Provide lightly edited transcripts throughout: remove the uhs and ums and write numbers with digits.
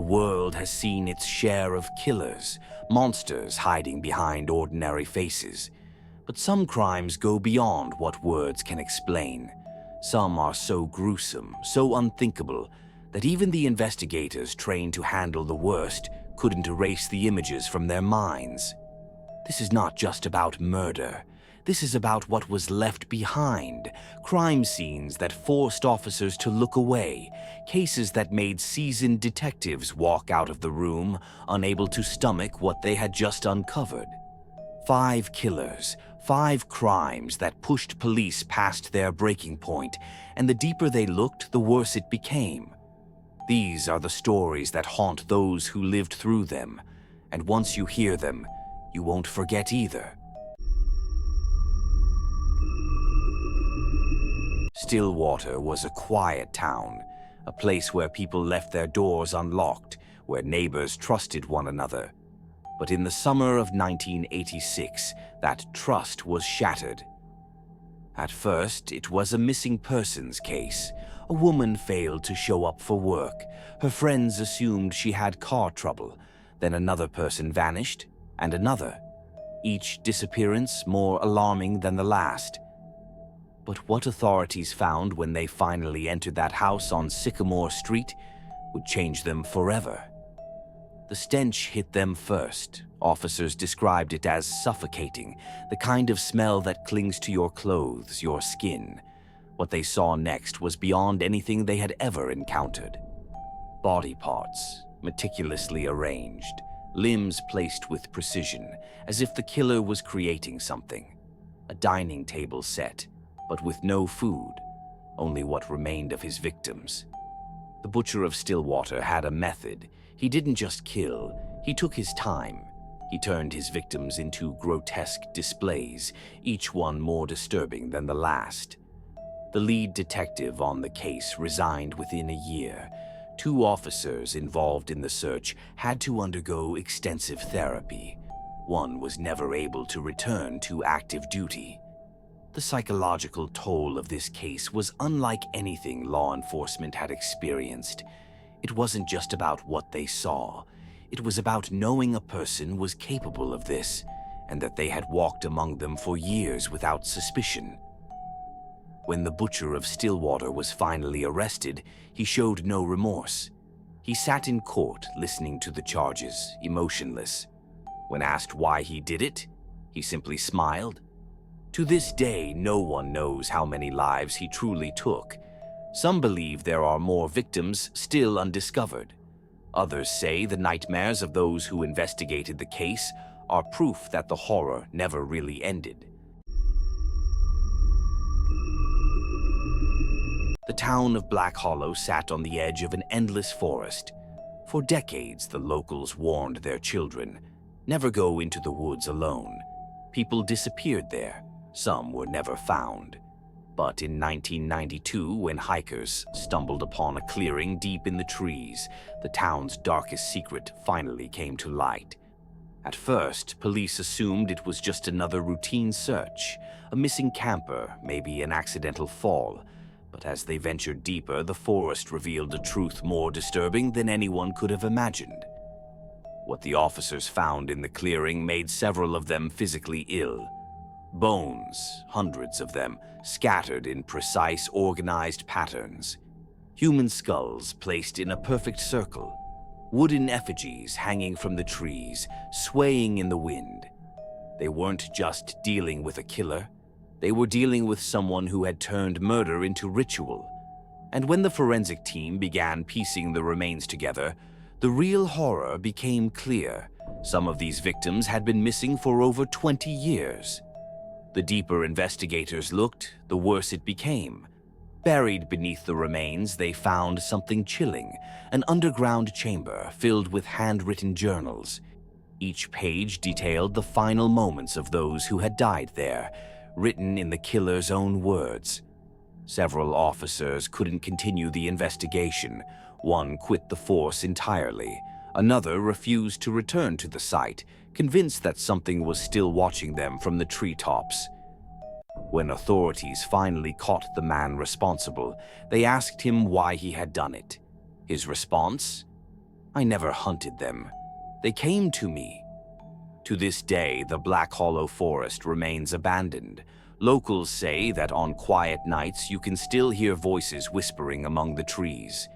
world has seen its share of killers, monsters hiding behind ordinary faces. But some crimes go beyond what words can explain. Some are so gruesome, so unthinkable, that even the investigators trained to handle the worst couldn't erase the images from their minds. This is not just about murder. This is about what was left behind, crime scenes that forced officers to look away, cases that made seasoned detectives walk out of the room, unable to stomach what they had just uncovered. 5 killers, 5 crimes that pushed police past their breaking point, and the deeper they looked, the worse it became. These are the stories that haunt those who lived through them, and once you hear them, you won't forget either. Stillwater was a quiet town, a place where people left their doors unlocked, where neighbors trusted one another. But in the summer of 1986, that trust was shattered. At first, it was a missing persons case. A woman failed to show up for work. Her friends assumed she had car trouble. Then another person vanished, and another. Each disappearance more alarming than the last. But what authorities found when they finally entered that house on Sycamore Street would change them forever. The stench hit them first. Officers described it as suffocating, the kind of smell that clings to your clothes, your skin. What they saw next was beyond anything they had ever encountered. Body parts, meticulously arranged, limbs placed with precision, as if the killer was creating something. A dining table set, but with no food, only what remained of his victims. The butcher of Stillwater had a method. He didn't just kill, he took his time. He turned his victims into grotesque displays, each one more disturbing than the last. The lead detective on the case resigned within a year. 2 officers involved in the search had to undergo extensive therapy. One was never able to return to active duty. The psychological toll of this case was unlike anything law enforcement had experienced. It wasn't just about what they saw. It was about knowing a person was capable of this, and that they had walked among them for years without suspicion. When the butcher of Stillwater was finally arrested, he showed no remorse. He sat in court listening to the charges, emotionless. When asked why he did it, he simply smiled. To this day, no one knows how many lives he truly took. Some believe there are more victims still undiscovered. Others say the nightmares of those who investigated the case are proof that the horror never really ended. The town of Black Hollow sat on the edge of an endless forest. For decades, the locals warned their children, never go into the woods alone. People disappeared there. Some were never found. But in 1992, when hikers stumbled upon a clearing deep in the trees, the town's darkest secret finally came to light. At first, police assumed it was just another routine search, a missing camper, maybe an accidental fall. But as they ventured deeper, the forest revealed a truth more disturbing than anyone could have imagined. What the officers found in the clearing made several of them physically ill. Bones, hundreds of them, scattered in precise, organized patterns. Human skulls placed in a perfect circle. Wooden effigies hanging from the trees, swaying in the wind. They weren't just dealing with a killer. They were dealing with someone who had turned murder into ritual. And when the forensic team began piecing the remains together, the real horror became clear. Some of these victims had been missing for over 20 years. The deeper investigators looked, the worse it became. Buried beneath the remains, they found something chilling, an underground chamber filled with handwritten journals. Each page detailed the final moments of those who had died there, written in the killer's own words. Several officers couldn't continue the investigation. One quit the force entirely. Another refused to return to the site, convinced that something was still watching them from the treetops. When authorities finally caught the man responsible, they asked him why he had done it. His response? I never hunted them. They came to me. To this day, the Black Hollow Forest remains abandoned. Locals say that on quiet nights you can still hear voices whispering among the trees.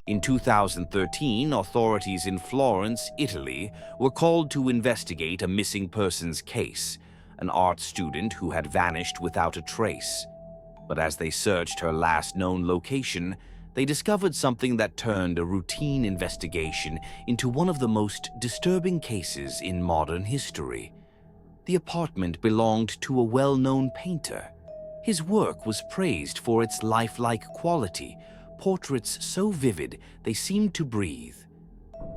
In 2013, authorities in Florence, Italy, were called to investigate a missing persons case, an art student who had vanished without a trace. But as they searched her last known location, they discovered something that turned a routine investigation into one of the most disturbing cases in modern history. The apartment belonged to a well-known painter. His work was praised for its lifelike quality, portraits so vivid they seemed to breathe.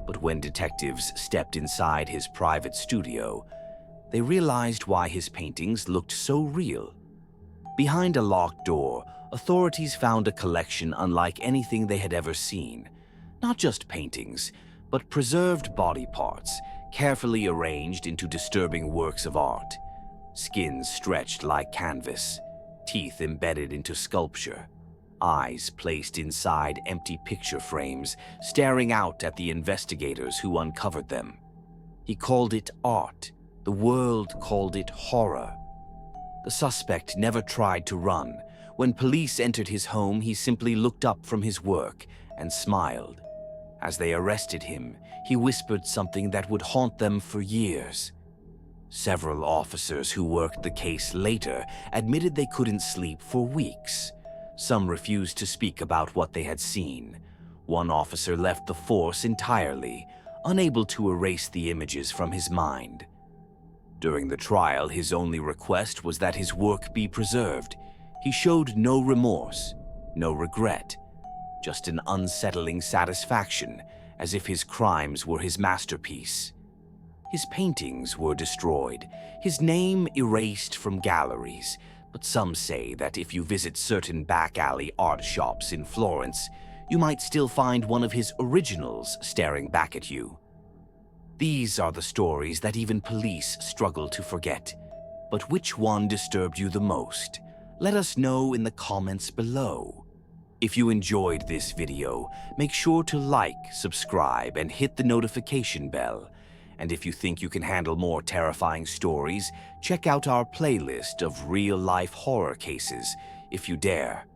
But when detectives stepped inside his private studio, they realized why his paintings looked so real. Behind a locked door, authorities found a collection unlike anything they had ever seen. Not just paintings, but preserved body parts, carefully arranged into disturbing works of art. Skins stretched like canvas, teeth embedded into sculpture, eyes placed inside empty picture frames, staring out at the investigators who uncovered them. He called it art. The world called it horror. The suspect never tried to run. When police entered his home, he simply looked up from his work and smiled. As they arrested him, he whispered something that would haunt them for years. Several officers who worked the case later admitted they couldn't sleep for weeks. Some refused to speak about what they had seen. One officer left the force entirely, unable to erase the images from his mind. During the trial, his only request was that his work be preserved. He showed no remorse, no regret, just an unsettling satisfaction, as if his crimes were his masterpiece. His paintings were destroyed, his name erased from galleries, but some say that if you visit certain back-alley art shops in Florence, you might still find one of his originals staring back at you. These are the stories that even police struggle to forget. But which one disturbed you the most? Let us know in the comments below. If you enjoyed this video, make sure to like, subscribe, and hit the notification bell. And if you think you can handle more terrifying stories, check out our playlist of real-life horror cases, if you dare.